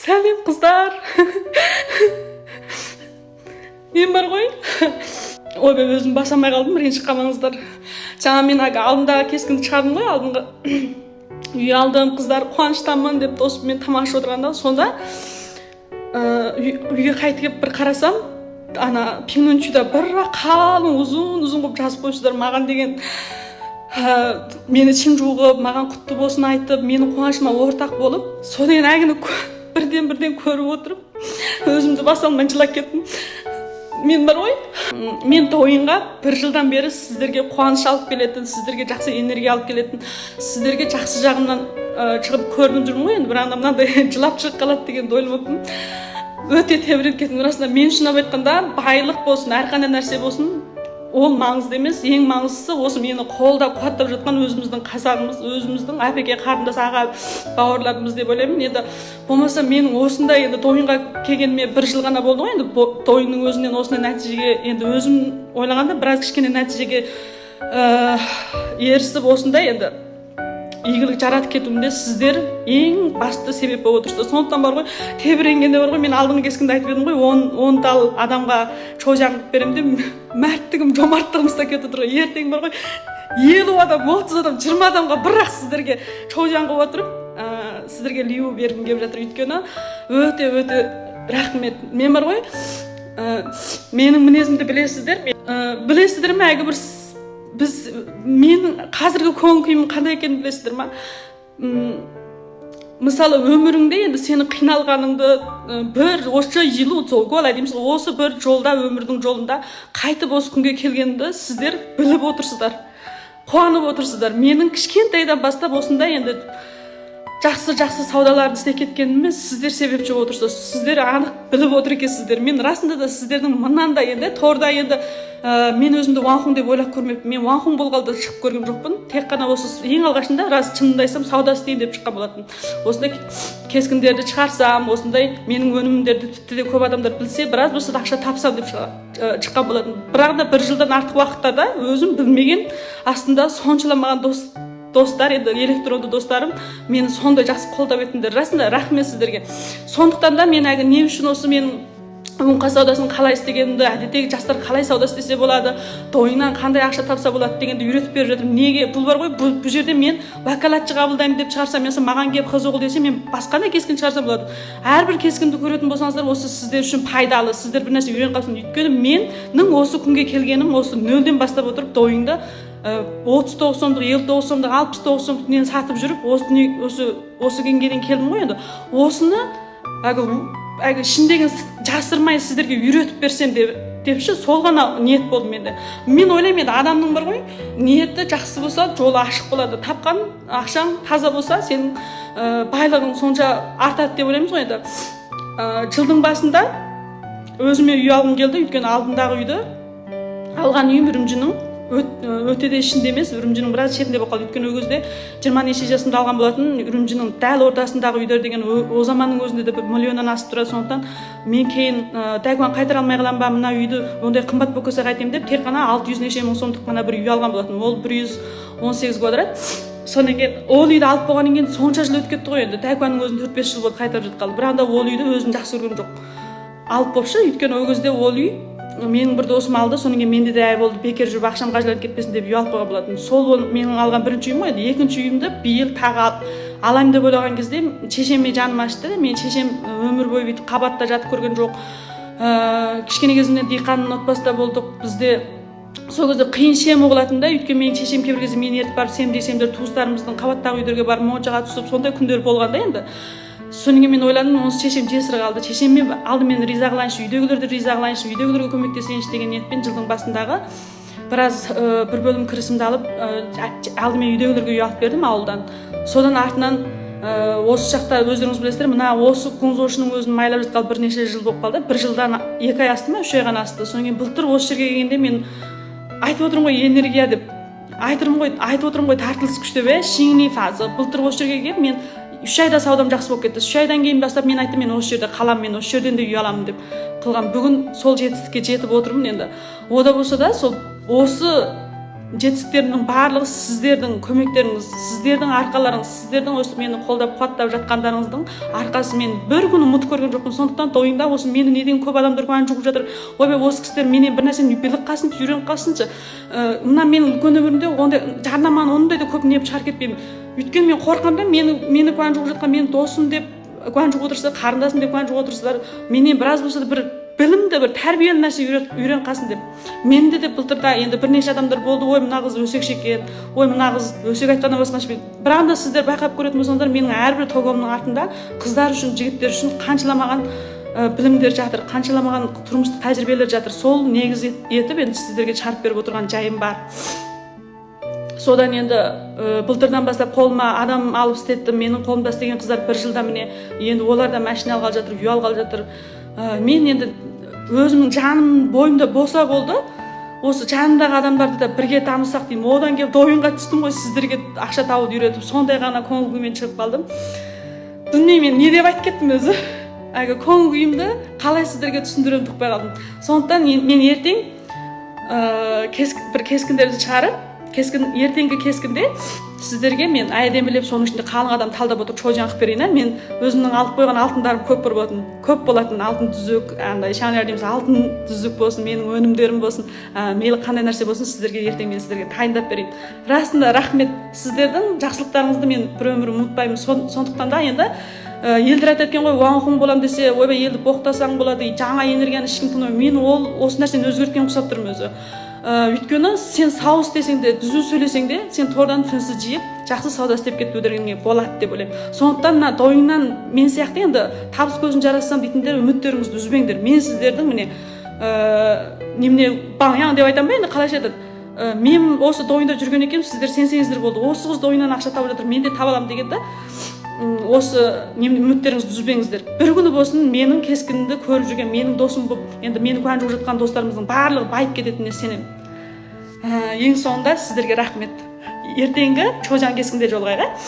Сәлем қыздар. Мен бар ғой. Ойбай, өзім басамай қалдым, ренжіп қалмаңыздар. Жаңа мен алдымдағы кескінді шығардым ғой, алдыңғы. Үй алдым, қыздар, қуаныштамын деп досыммен тамақ ішіп отырғанда, сонда үйге қайтып келіп бір қарасам, ана пинунчуда бір қалың ұзын қылып жазып қойыпсыздар маған деген. Мені чинжу қылып, маған құтты болсын айтып, менің қуанышыма ортақ болып, содан әңгіні бірден көріп отырып, өзімді баса алмай жылап кеттім. Мен бар ғой, мен тойынға бір жылдан бері сіздерге қуаныш алып келетін, сіздерге жақсы энергия алып келетін, сіздерге жақсы жағымнан шығып көрініп жүрмін ғой, енді бір анда мынандай жылап шығып қалады деген ойлаймын. Өте тебіреніп кеттім. Расында мен шынап айтқанда байлық болсын, әрқандай нәрсе болсын, ол маңызды емес. Ең маңыздысы осы мені қолдап қуаттап жатқан өзіміздің қазағымыз, өзіміздің әпеке, қарындас, аға, бауырларымыз деп ойлаймын. Енді болмаса менің осындай енді тойынға келгеніме бір жыл ғана болды ғой. Енді тойының өзінен осындай нәтижеге, енді өзім ойлағанда біраз кішкене нәтижеге ерісіп осындай енді игілік жаратып кетуімде сіздер ең басты себеп болып отырсыздар. Сондықтан бар ғой, тебіренгенде бар ғой, мен алдыңғы кескінде айтып едім ғой, 10 тал адамға чойжаңдып беремін деп, мәрттігім, жомарттығым ұстап кетіп отыр ғой. Ертең бар ғой, 50 адам, 30 адам, 20 адамға бірақ сіздерге чойжаңғып отырып, сіздерге лию бергім келіп жатыр. Өйткені өте рахмет. Мен бар ғой, менің мінезімді білесіздер. Білесіздер ме, әгі бір менің қазіргі көңіл күйім қандай екенін білесіздер ма? Мысалы өміріңде енді сені қиналғаныңды бір осы жылу гола дейміз, осы бір жолда, өмірдің жолында қайтып осы күнге келгенді сіздер біліп отырсыздар, қуанып отырсыздар. Менің кішкентайдан бастап осындай енді жақсы саудаларды істеп кеткеніме сіздер себепші отырсыздар. Сіздер анық біліп отыр екенсіздер. Мен расында да сіздердің мынан да енді торда енді мен өзімді Ванхун деп ойлап көрмеппін. Мен Ванхун болғалды шығып көрген жоқпын. Тек қана осы ең алғашында рас шынымды айтсам сауда істейін деп шыққан болатын. Осындай кескіндерді шығарсам, осындай менің өнімдерді тіпті де көп адамдар білсе, біраз болса ақша тапсам деп шыққан болатын. Бірақ да бір жылдан артық уақыттарда өзім білмеген астында соншаламаған достар, енді электронды достарым мені сондай жақсы қолдап етіндер. Расында рахмет сіздерге. Сондықтан да мен не үшін осы мен ұңқа саудасын қалай істегенімді, әдеттегі жастар қалай сауда істесе болады, тойынан қандай ақша тапса болады дегенді үйретіп беріп жатырмын. Неге? Бұл бар ғой, бұл жерде мен вакалатшы қабылдаймын деп шығарсам, маған келіп қызығу десе, мен басқа да кескін шығарсам болады. Әрбір кескінді көретін болсаңыздар, осы сіздер үшін пайдалы, сіздер бір нәрсе үйреніп қалсын. Өйткені менің осы күнге келгенім осы нөлден бастап отырып тойыңды 39 сомдық, 59 сомдық, 69 сомдық нені сатып жүріп, осы күнге дейін келдім ғой енді. Осыны ішіндегі жасырмай сіздерге үйретіп берсем депші, сол ғана ниет болды менде. Мен ойлаймын енді адамның бар ғой, ниеті жақсы болса, жолы ашық болады. Тапқан ақшаң таза болса, сенің байлығың сонша артады деп ойлаймыз ғой енді. Жылдың басында өзіме үй алғым келді, өйткені алдындағы үйді алған үйім Үрімжінің өте де ішінде емес, Үрімжінің біраз шетінде болып қалды. Өйткені ол кезде 20 неше жасымда алған болатын. Үрімжінің дәл ортасындағы үйдер деген о заманның өзінде де 1 миллионнан асып тұрады. Сондықтан мен кейін тәкуан қайтара алмай қалам ба, мына үйді ондай қымбат болып кетсе қайтемін деп тек қана 600 неше мың сомдық қана бір үй алған болатын. Ол 118 квадрат. Содан кейін ол үйді алып болғаннан кейін сонша жыл өтіп кетті ғой енді. Тәкуанның өзін 4-5 жыл болды қайтарып жатқалы. Бірақ та ол үйді өзім жақсы көргем жоқ. Алып болшы, өйткені ол кезде ол үй менің бір досым алды, содан кейін менде де әй болды, бекер жүріп ақшам қажыланып кетпесін деп үй алып қойған болатын. Сол менің алған бірінші үйім ғой. Екінші үйімді биыл тағы алайын деп ойлаған кезде шешеме жаным ашты. Мен шешем өмір бойы бүйтіп қабатта жатып көрген жоқ. Кішкене кезімнен диқанның отбасында болдық. Бізде сол кезде қиын шем болатын да, өйткені менің шешем кейбір кезде мені ертіп барып семдер туыстарымыздың қабаттағы үйлерге барып моншаға түсіп, сондай күндер болғанда енді. Содан кейін мен ойладым, осы шешем жесір қалды. Шешеме алдымен риза қылайыншы, үйдегілерді риза қылайыншы, үйдегілерге көмектесейінші деген ниетпен жылдың басындағы біраз бір бөлім кірісімді алып, алдымен үйдегілерге үй алып бердім ауылдан. Содан артынан осы жақта өздеріңіз білесіздер, мына осы қоңызошының өзін майлап жатқалы бірнеше жыл болып қалды. Бір жылдан 2 ай асты ма, 3 ай ғана асты. Содан кейін былтыр осы жерге келгенде мен айтып отырмын ғой, энергия деп. Айтып отырмын ғой, тартылыс күшті бе, шиңни фазы. Былтыр осы жерге келіп мен 3 айда саудам жақсы болып кетті. 3 айдан кейін бастап мен айттым, мен осы жерде қалам, мен осы жерден де үй аламын деп қылған. Бүгін сол жетістікке жетіп отырмын енді. Ода болса да сол осы жетістіктерімнің барлығы сіздердің көмектеріңіз, сіздердің арқаларыңыз, сіздердің осы мені қолдап қуаттап жатқандарыңыздың арқасы. Мен бір күні ұмытып көрген жоқпын. Сондықтан тойыңда осы мені неден көп адамдар күмән жүгіп жатыр. Ойбай, осы кісілер менен бір нәрсені біліп қалсыншы, үйреніп қалсыншы. Мына менің үлкен өмірімде ондай жарнаманы ондай да көп неп шығарып кетпеймін. Өйткені мен қорқамын да, мені күмән жүгіп жатқан менің досым деп күмән жүгіп отырса, қарындасым деп күмән жүгіп отырсыздар. Менен біраз болса да бір білімді, бір тәрбиелі нәрсе үйрен қалсын деп. Менде де былтырда енді бірнеше адамдар болды. Ой, мына қыз өсекші екен. Ой, мына қыз өсек айтқаннан басқаша. Бірақ та сіздер байқап көретін болсаңыздар, менің әрбір тогомның артында қыздар үшін, жігіттер үшін қаншаламаған білімдер жатыр, қаншаламаған тұрмыстық тәжірибелер жатыр. Сол негіз етіп енді сіздерге шығарып беріп отырған жайым бар. Содан енді былтырдан бастап қолыма адам алып істеттім. Менің қолымда істеген қыздар бір жылда міне енді олар да машина алғалы жатыр, үй алғалы жатыр. Мен енді өзімнің жаным бойымда болса болды, осы жанымдағы адамдарды да бірге танысақ деймін. Одан келіп ойынға түстім ғой, сіздерге ақша тауып үйретіп, сондай ғана көңіл күймен шығып қалдым. Білмеймін, мен не деп айтып кеттім өзі. Әлгі көңіл күйімді қалай сіздерге түсіндіремін тұқпай қалдым. Сондықтан мен ертең бір кескіндерді шығарып, ертеңгі кескінде сіздерге мен әдемілеп, соның ішінде қалың адам талдап отырып шожан қылып берейін. Мен өзімнің алып қойған алтындарым көп болатын, алтын түзік, андай Шанель дейміз, алтын түзік болсын, менің өнімдерім болсын, мейлі қандай нәрсе болсын, сіздерге ертең мен сіздерге дайындап берейін. Расында рахмет, сіздердің жақсылықтарыңызды мен бір өмір ұмытпаймын. Сондықтан да енді елдер айтады екен ғой, уаңқұң болам десе, ойбай елді боқтасаң болады, жаңа энергияны ешкім тыңдамайды. Мен осы нәрсені өзгерткен ұқсап тұрмын өзі. Өйткені сен сау істесең де, түзу сөйлесең де, сен тордан түнсіз жиып, жақсы сауда істеп кетуге болады деп ойлаймын. Сондықтан мына тойыңнан мен сияқты енді табыс көзін жарасам дейтіндер үміттеріңізді үзбеңдер. Мен сіздердің міне немене баняң деп айтам ба, енді қалайша айтады. Мен осы тойында жүрген екенмін, сіздер сенсеңіздер болды. Осы қыз тойынан ақша тауып жатыр, мен де таба аламын дегенде осы үміттеріңізді үзбеңіздер. Бір күні болсын менің кескінімді көріп жүрген менің досым болып, енді мені күмән жүгіп жатқан достарымыздың барлығы байып кететініне сенемін. Ең соңында сіздерге рахмет. Ертеңгі чожан кескінде жолығайық.